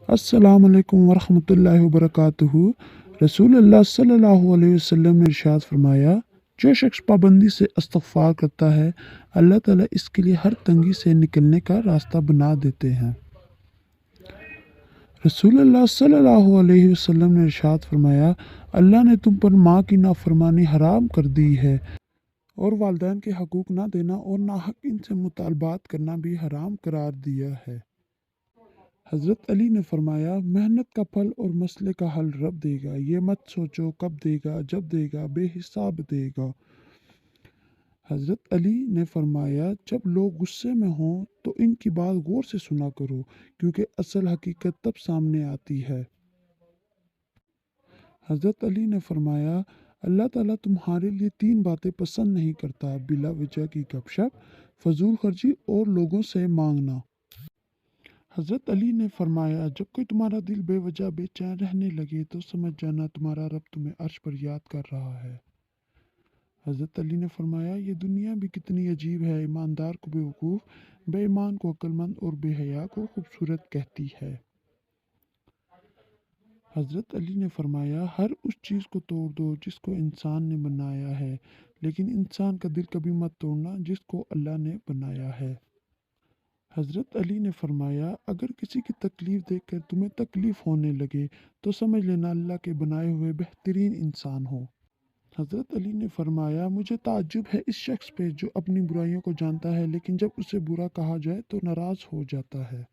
अस्सलाम वालेकुम वरहमतुल्लाहि वबरकातुहू। रसूल अल्लाह सल्लल्लाहु अलैहि वसल्लम ने इरशाद फरमाया, जो शख्स पाबंदी से इस्तग़फ़ार करता है, अल्लाह ताला इसके लिए हर तंगी से निकलने का रास्ता बना देते हैं। रसूल अल्लाह सल्लल्लाहु अलैहि वसल्लम ने इरशाद फरमाया, अल्लाह ने तुम पर माँ की नाफरमानी हराम कर दी है और वालिदैन के हकूक़ ना देना और नाहक इनसे मुतालबात करना भी हराम करार दिया है। हज़रत अली ने फरमाया, मेहनत का फल और मसले का हल रब देगा, ये मत सोचो कब देगा, जब देगा, बेहिसाब देगा। हज़रत अली ने फरमाया, जब लोग गुस्से में हों तो इनकी बात गौर से सुना करो, क्योंकि असल हकीकत तब सामने आती है। हज़रत अली ने फरमाया, अल्लाह ताला तुम्हारे लिए 3 बातें पसंद नहीं करता: बिला वजह की गपशप, फजूल खर्ची और लोगों से मांगना। हज़रत अली ने फरमाया, जब कोई तुम्हारा दिल बेवजह बेचैन रहने लगे तो समझ जाना तुम्हारा रब तुम्हें अर्श पर याद कर रहा है। हज़रत अली ने फरमाया, ये दुनिया भी कितनी अजीब है, ईमानदार को बेवकूफ़, बेईमान को अक्लमंद और बेहया को खूबसूरत कहती है। हज़रत अली ने फरमाया, हर उस चीज़ को तोड़ दो जिसको इंसान ने बनाया है, लेकिन इंसान का दिल कभी मत तोड़ना जिसको अल्लाह ने बनाया है। हज़रत अली ने फरमाया, अगर किसी की तकलीफ़ देखकर तुम्हें तकलीफ़ होने लगे तो समझ लेना अल्लाह के बनाए हुए बेहतरीन इंसान हो। हज़रत अली ने फरमाया, मुझे ताज्जुब है इस शख्स पे जो अपनी बुराइयों को जानता है लेकिन जब उसे बुरा कहा जाए तो नाराज़ हो जाता है।